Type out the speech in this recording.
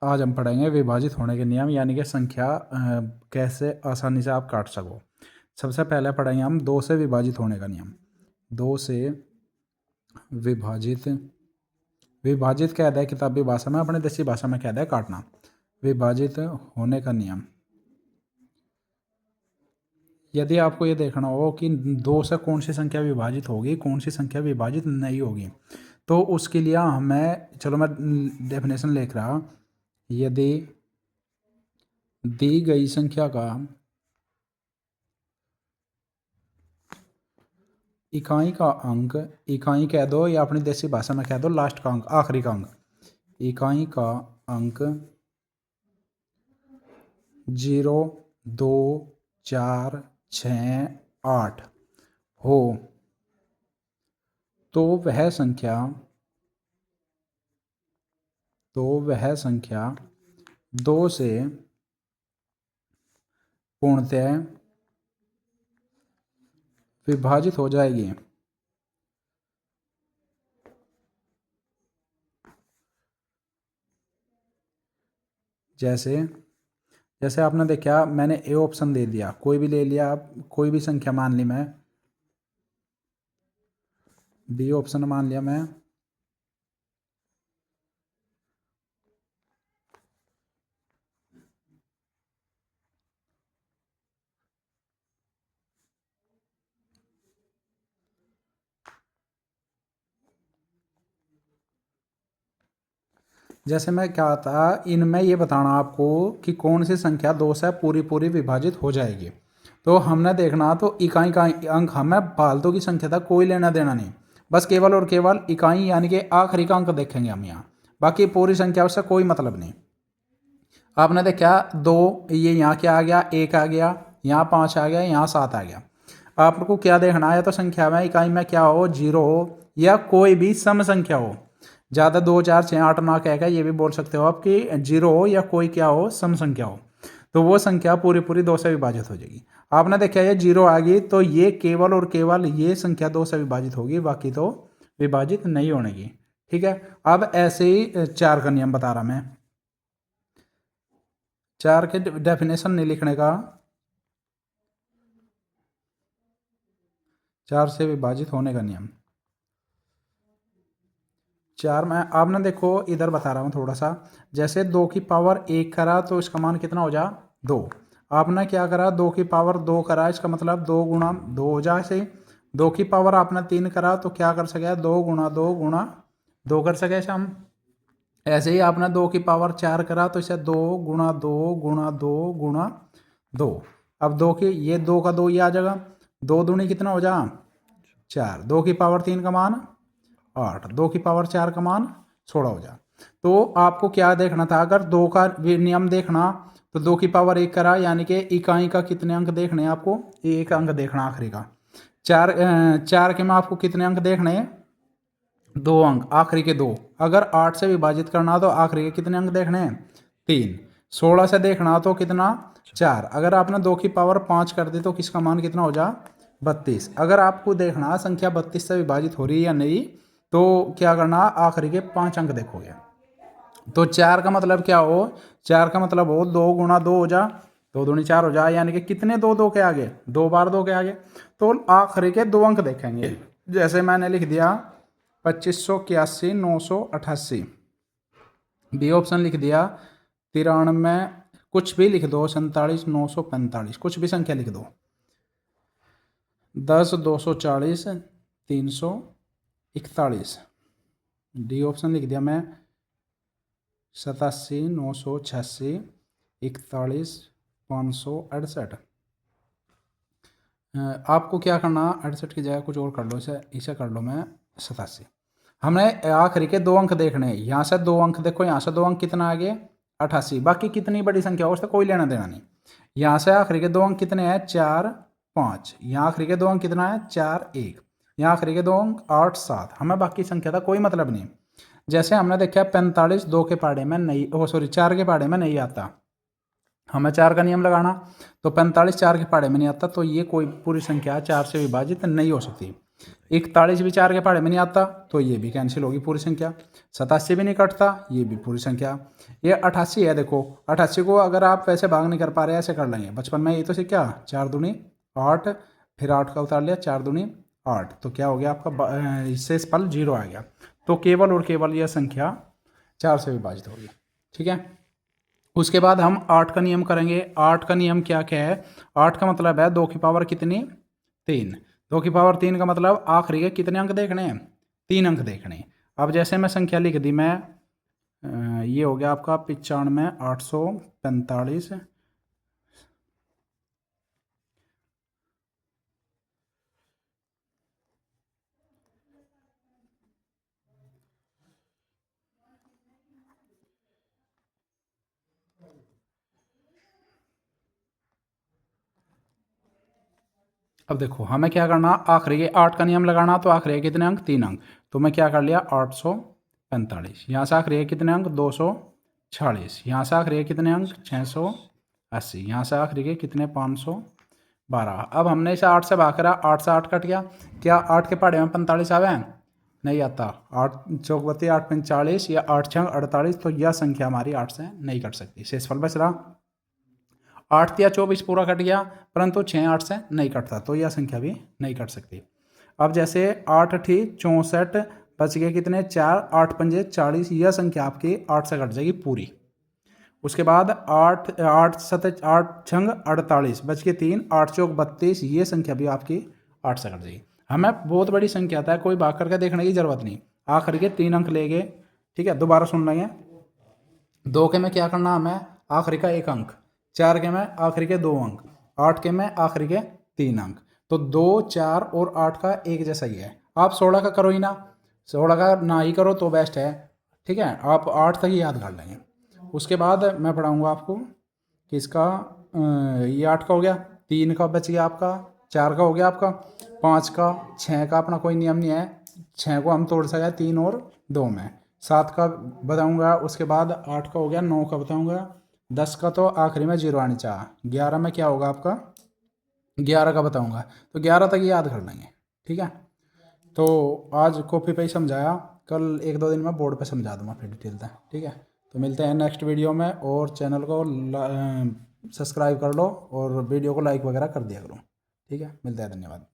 आज हम पढ़ेंगे विभाजित होने के नियम, यानी कि संख्या कैसे आसानी से आप काट सको। सबसे पहले पढ़ेंगे हम 2 से विभाजित होने का नियम। 2 से विभाजित विभाजित कहता है किताबी भाषा में, अपने देसी भाषा में कहता है काटना। विभाजित होने का नियम, यदि आपको ये देखना हो कि 2 से कौन सी संख्या विभाजित होगी, कौन सी संख्या विभाजित नहीं होगी, तो उसके लिए हमें, चलो मैं डेफिनेशन लिख रहा, यदि दी गई संख्या का इकाई का अंक, इकाई कह दो या अपनी देसी भाषा में कह दो लास्ट का अंक, आखिरी का अंक, इकाई का अंक 0, 2, 4, 6, 8 हो तो वह संख्या 2 से पूर्णतः विभाजित हो जाएगी। जैसे आपने देखा, मैंने ए ऑप्शन दे दिया, कोई भी ले लिया आप, कोई भी संख्या मान ली, मैं बी ऑप्शन मान लिया मैं, जैसे मैं क्या था, इनमें ये बताना आपको कि कौन सी संख्या 2 से पूरी विभाजित हो जाएगी। तो हमने देखना, तो इकाई का अंक, हमें फालतू की संख्या था कोई लेना देना नहीं, बस केवल और केवल इकाई यानी कि आखिरी का अंक देखेंगे हम यहाँ, बाकी पूरी संख्या उससे कोई मतलब नहीं। आपने देखा 2, ये यहाँ क्या आ गया, 1 आ गया, यहाँ 5 आ गया, यहाँ 7 आ गया। आपको क्या देखना है, तो संख्या में इकाई में क्या हो, 0 हो या कोई भी सम संख्या हो। ज़्यादा 2, 4, 6, 8, 9 कहेगा, ये भी बोल सकते हो आप कि 0 हो या कोई क्या हो, सम संख्या हो, तो वो संख्या पूरी 2 से विभाजित हो जाएगी। आपने देखा ये 0 आ गई, तो ये केवल और केवल ये संख्या 2 से विभाजित होगी, बाकी तो विभाजित नहीं होगी। ठीक है। अब ऐसे ही 4 का नियम बता रहा मैं, 4 के डेफिनेशन नहीं लिखने का, 4 से विभाजित होने का नियम। 4 में आपने देखो, इधर बता रहा हूँ थोड़ा सा, जैसे 2 की पावर 1 करा तो इसका मान कितना हो जा, 2। आपने क्या करा, 2 की पावर 2 करा, इसका मतलब 2 गुणा 2 हो जा। ऐसे 2 की पावर आपने 3 करा तो क्या कर सके, 2 गुणा 2 गुणा 2 कर सके हम। ऐसे ही आपने 2 की पावर 4 करा तो इसे 2 गुणा 2 गुणा 2 गुणा 2। अब 2 की, ये 2 का 2 ये आ जाएगा, 2 दूनी कितना हो जा, 4। 2 की पावर 3 का मान 8, 2 की पावर 4 का मान 16 हो जा। तो आपको क्या देखना था, अगर 2 का नियम देखना, तो 2 की पावर 1 करा, यानी कि इकाई का कितने अंक देखने हैं आपको, 1 अंक देखना आखिरी का। 4 के में आपको कितने अंक देखने हैं, 2 अंक, आखिरी के 2। अगर 8 से विभाजित करना तो आखिरी के कितने अंक देखने हैं, 3। 16 से देखना तो कितना, 4। अगर आपने 2 की पावर 5 कर दी तो किसका मान कितना हो जा, 32। अगर आपको देखना संख्या 32 से विभाजित हो रही है या नहीं, तो क्या करना, आखिरी के 5 अंक देखोगे। तो 4 का मतलब क्या हो, 4 का मतलब हो 2 गुणा 2 हो जा, 2 दूनी 4 हो जा, यानी कि कितने 2 2 के आगे, 2 बार 2 के आगे, तो आखिरी के 2 अंक देखेंगे। जैसे मैंने लिख दिया 2581 988, बी ऑप्शन लिख दिया 93, कुछ भी लिख दो, 47 945, कुछ भी संख्या लिख दो, 10 240 341, डी ऑप्शन लिख दिया मैं 87 986 41 568। आपको क्या करना, 68 की जगह कुछ और कर लो, इसे कर लो मैं 87। हमें आखिरी के 2 अंक देखने हैं, यहाँ से 2 अंक देखो, यहाँ से 2 अंक कितना आ गए, 88। बाकी कितनी बड़ी संख्या हो उससे कोई लेना देना नहीं। यहाँ से आखिरी के 2 अंक कितने हैं, 4 5। यहाँ आखिरी के 2 अंक कितना है, 4 1। यहाँ आखिरी के 2 अंक 8 7। हमें बाकी संख्या का कोई मतलब नहीं। जैसे हमने देखा 45 2 के पहाड़े में नहीं, ओ सॉरी 4 के पहाड़े में नहीं आता, हमें 4 का नियम लगाना, तो 45 4 के पहाड़े में नहीं आता, तो ये कोई पूरी संख्या 4 से विभाजित नहीं हो सकती। 41 भी 4 के पहाड़े में नहीं आता तो ये भी कैंसिल होगी पूरी संख्या। 87 भी नहीं कटता, ये भी पूरी संख्या। ये 88 है, देखो 88 को अगर आप वैसे भाग नहीं कर पा रहे ऐसे कर लेंगे। बचपन में ये तो सीखा, 4 दूनी 8, फिर 8 का उतार लिया, 4 दूनी 8, तो क्या हो गया आपका, इससे फल 0 आ गया। तो केवल और केवल यह संख्या 4 से विभाजित होगी। ठीक है, उसके बाद हम 8 का नियम करेंगे। 8 का नियम क्या क्या है? 8 का मतलब है 2 की पावर कितनी? 3। 2 की पावर 3 का मतलब आखिरी के कितने अंक देखने हैं? 3 अंक देखने। अब जैसे मैं संख्या लिख दी, मैं ये हो गया आपका 95 845। अब देखो हमें क्या करना, आखिरी के 8 का नियम लगाना, तो आखिरी के कितने अंक? 3 अंक। तो मैं क्या कर लिया, 845। यहाँ से आखिरी के कितने अंक? 246। यहाँ से आखिरी के कितने अंक? 680। यहाँ से आखिरी के कितने? 512। अब हमने इसे 8 से भाग करा, 8 से 8 कट गया। क्या 8 के पहाड़े में 45 आवे? नहीं आता। 8 चौक 32, 8 पंच 40 या 8 छंग 48। तो यह संख्या हमारी 8 से नहीं कट सकती। शेषफल बच रहा 8 या 24 पूरा कट गया, परंतु 6 8 से नहीं कटता, तो यह संख्या भी नहीं कट सकती। अब जैसे 8 ठी 64 बच गए कितने? 4, 8 पंजे 40। यह संख्या आपकी 8 से कट जाएगी पूरी। उसके बाद 8 छंग 48 बच के 3, 8 चौक 32। ये संख्या भी आपकी 8 से कट जाएगी। हमें बहुत बड़ी संख्या था, कोई भाग करके देखने की जरूरत नहीं, आखिर के 3 अंक ले गए। ठीक है, दोबारा सुन लेंगे। 2 के में क्या करना हमें? आखिरी का 1 अंक। 4 के में आखिरी के 2 अंक। 8 के में आखिरी के 3 अंक। तो 2, 4 और 8 का एक जैसा ही है। आप 16 का करो ही ना, 16 का ना ही करो तो बेस्ट है। ठीक है, आप 8 तक ही याद कर लेंगे। उसके बाद मैं पढ़ाऊँगा आपको कि इसका ये 8 का हो गया, 3 का बच गया आपका, 4 का हो गया आपका, 5 का, 6 का अपना कोई नियम नहीं है, 6 को हम तोड़ सके 3 और 2 में। 7 का बताऊंगा, उसके बाद 8 का हो गया, 9 का बताऊंगा, 10 का तो आखिरी में 0 आनी चाहिए, 11 में क्या होगा आपका? 11 का बताऊंगा। तो 11 तक याद कर लेंगे। ठीक है, तो आज कॉपी पे ही समझाया, कल 1-2 दिन में बोर्ड पे समझा दूंगा फिर डिटेल तक। ठीक है, तो मिलते हैं नेक्स्ट वीडियो में, और चैनल को सब्सक्राइब कर लो और वीडियो को लाइक वगैरह कर दिया करो। ठीक है, मिलते हैं, धन्यवाद।